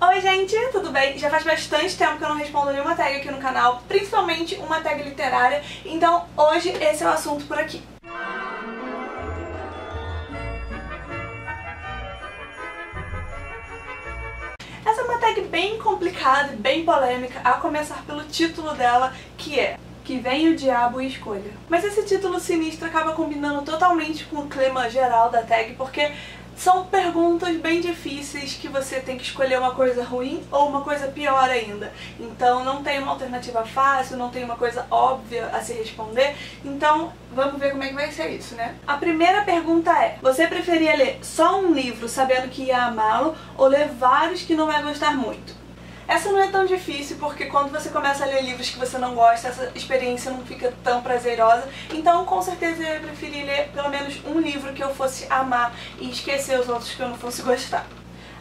Oi gente, tudo bem? Já faz bastante tempo que eu não respondo nenhuma tag aqui no canal, principalmente uma tag literária, então hoje esse é o assunto por aqui. Essa é uma tag bem complicada e bem polêmica, a começar pelo título dela, que é Que Vem o Diabo e Escolha. Mas esse título sinistro acaba combinando totalmente com o clima geral da tag, porque são perguntas bem difíceis que você tem que escolher uma coisa ruim ou uma coisa pior ainda. Então não tem uma alternativa fácil, não tem uma coisa óbvia a se responder. Então vamos ver como é que vai ser isso, né? A primeira pergunta é: você preferia ler só um livro sabendo que ia amá-lo ou ler vários que não vai gostar muito? Essa não é tão difícil, porque quando você começa a ler livros que você não gosta, essa experiência não fica tão prazerosa. Então, com certeza, eu preferi ler pelo menos um livro que eu fosse amar e esquecer os outros que eu não fosse gostar.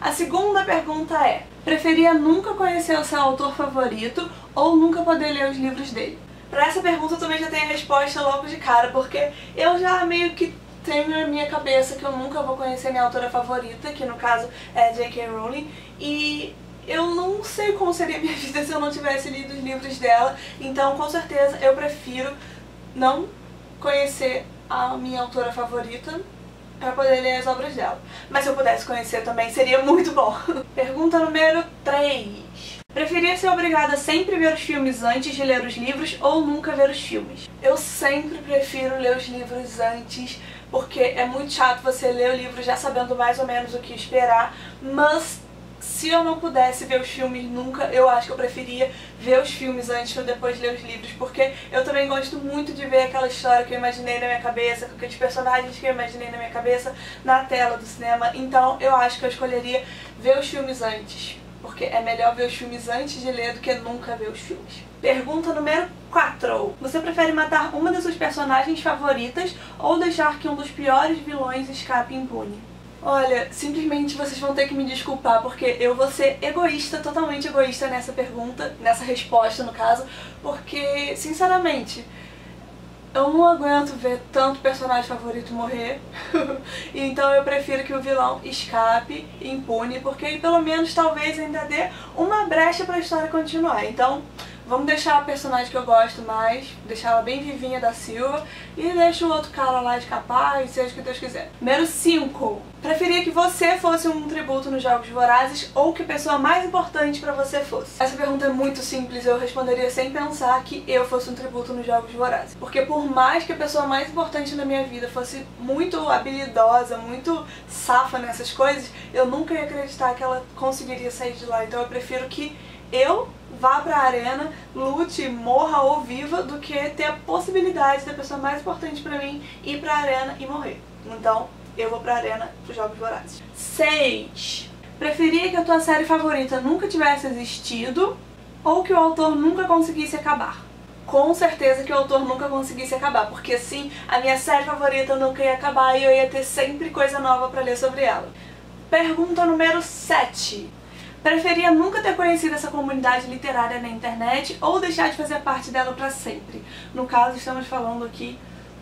A segunda pergunta é: preferia nunca conhecer o seu autor favorito ou nunca poder ler os livros dele? Para essa pergunta eu também já tenho a resposta logo de cara, porque eu já meio que tenho na minha cabeça que eu nunca vou conhecer minha autora favorita, que no caso é J.K. Rowling, e eu não sei como seria a minha vida se eu não tivesse lido os livros dela, então com certeza eu prefiro não conhecer a minha autora favorita para poder ler as obras dela. Mas se eu pudesse conhecer também seria muito bom. Pergunta número 3. Preferia ser obrigada a sempre ver os filmes antes de ler os livros ou nunca ver os filmes? Eu sempre prefiro ler os livros antes, porque é muito chato você ler o livro já sabendo mais ou menos o que esperar, mas se eu não pudesse ver os filmes nunca, eu acho que eu preferia ver os filmes antes ou depois ler os livros, porque eu também gosto muito de ver aquela história que eu imaginei na minha cabeça, com aqueles personagens que eu imaginei na minha cabeça na tela do cinema. Então eu acho que eu escolheria ver os filmes antes, porque é melhor ver os filmes antes de ler do que nunca ver os filmes. Pergunta número 4. Você prefere matar uma das suas personagens favoritas ou deixar que um dos piores vilões escape impune? Olha, simplesmente vocês vão ter que me desculpar, porque eu vou ser egoísta, totalmente egoísta nessa pergunta, nessa resposta no caso, porque, sinceramente, eu não aguento ver tanto personagem favorito morrer, então eu prefiro que o vilão escape impune, porque aí pelo menos talvez ainda dê uma brecha pra história continuar. Então vamos deixar a personagem que eu gosto mais, deixar ela bem vivinha da Silva, e deixa o outro cara lá escapar e seja o que Deus quiser. Número 5. Preferia que você fosse um tributo nos Jogos Vorazes ou que a pessoa mais importante pra você fosse? Essa pergunta é muito simples, eu responderia sem pensar que eu fosse um tributo nos Jogos Vorazes. Porque por mais que a pessoa mais importante na minha vida fosse muito habilidosa, muito safa nessas coisas, eu nunca ia acreditar que ela conseguiria sair de lá. Então eu prefiro que eu vá pra arena, lute, morra ou viva, do que ter a possibilidade da pessoa mais importante pra mim ir pra arena e morrer. Então, eu vou pra arena pros Jogos Vorazes. 6. Preferia que a tua série favorita nunca tivesse existido ou que o autor nunca conseguisse acabar? Com certeza que o autor nunca conseguisse acabar, porque assim a minha série favorita nunca ia acabar e eu ia ter sempre coisa nova pra ler sobre ela. Pergunta número 7. Preferia nunca ter conhecido essa comunidade literária na internet ou deixar de fazer parte dela pra sempre? No caso, estamos falando aqui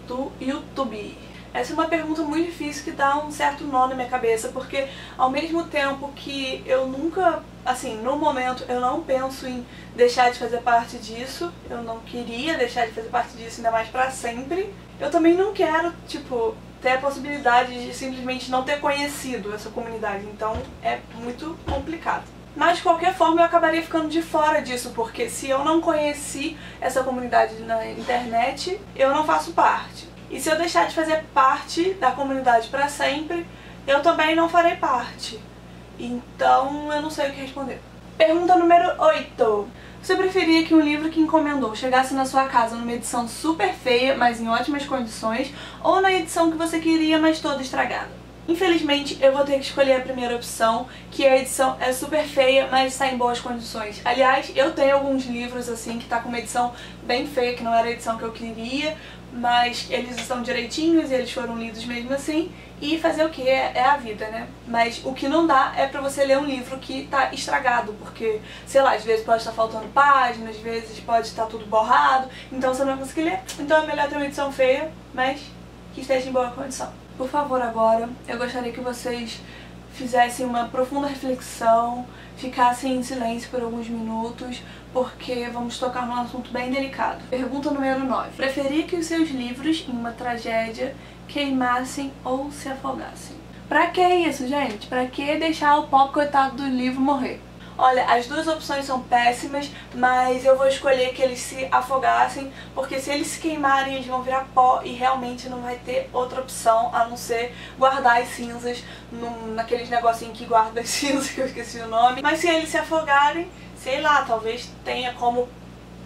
do YouTube. Essa é uma pergunta muito difícil que dá um certo nó na minha cabeça, porque ao mesmo tempo que eu nunca, assim, no momento eu não penso em deixar de fazer parte disso, eu não queria deixar de fazer parte disso ainda mais pra sempre, eu também não quero, tipo, ter a possibilidade de simplesmente não ter conhecido essa comunidade, então é muito complicado. Mas de qualquer forma eu acabaria ficando de fora disso, porque se eu não conheci essa comunidade na internet, eu não faço parte. E se eu deixar de fazer parte da comunidade pra sempre, eu também não farei parte. Então eu não sei o que responder. Pergunta número 8. Você preferia que um livro que encomendou chegasse na sua casa numa edição super feia, mas em ótimas condições, ou na edição que você queria, mas toda estragada? Infelizmente, eu vou ter que escolher a primeira opção, que a edição é super feia, mas está em boas condições. Aliás, eu tenho alguns livros assim que tá com uma edição bem feia, que não era a edição que eu queria, mas eles estão direitinhos e eles foram lidos mesmo assim, e fazer o que? É a vida, né? Mas o que não dá é pra você ler um livro que tá estragado, porque, sei lá, às vezes pode estar faltando páginas, às vezes pode estar tudo borrado, então você não vai conseguir ler. Então é melhor ter uma edição feia, mas que esteja em boa condição. Por favor, agora, eu gostaria que vocês fizessem uma profunda reflexão, ficassem em silêncio por alguns minutos, porque vamos tocar num assunto bem delicado. Pergunta número 9. Preferia que os seus livros, em uma tragédia, queimassem ou se afogassem? Pra que isso, gente? Pra que deixar o pobre coitado do livro morrer? Olha, as duas opções são péssimas, mas eu vou escolher que eles se afogassem, porque se eles se queimarem, eles vão virar pó e realmente não vai ter outra opção a não ser guardar as cinzas naqueles negocinhos que guarda as cinzas, que eu esqueci o nome. Mas se eles se afogarem, sei lá, talvez tenha como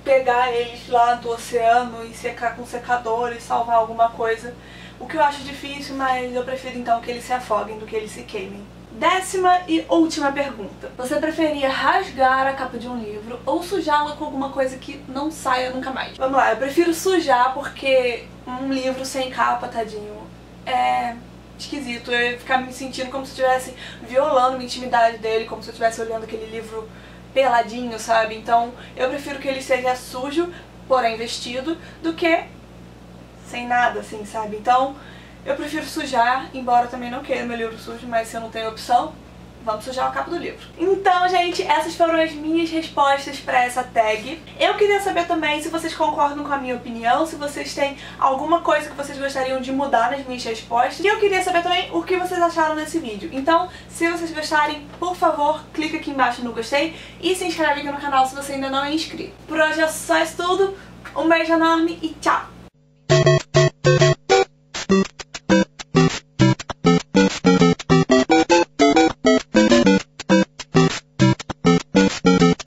pegar eles lá do oceano e secar com secador e salvar alguma coisa. O que eu acho difícil, mas eu prefiro então que eles se afoguem do que eles se queimem. 10ª e última pergunta. Você preferia rasgar a capa de um livro ou sujá-la com alguma coisa que não saia nunca mais? Vamos lá, eu prefiro sujar porque um livro sem capa, tadinho, é esquisito. Eu ia ficar me sentindo como se eu estivesse violando a intimidade dele, como se eu estivesse olhando aquele livro peladinho, sabe? Então eu prefiro que ele seja sujo, porém vestido, do que sem nada, assim, sabe? Então eu prefiro sujar, embora eu também não queira meu livro sujo, mas se eu não tenho opção, vamos sujar a capa do livro. Então, gente, essas foram as minhas respostas pra essa tag. Eu queria saber também se vocês concordam com a minha opinião, se vocês têm alguma coisa que vocês gostariam de mudar nas minhas respostas. E eu queria saber também o que vocês acharam desse vídeo. Então, se vocês gostarem, por favor, clica aqui embaixo no gostei e se inscreve aqui no canal se você ainda não é inscrito. Por hoje é só isso tudo, um beijo enorme e tchau!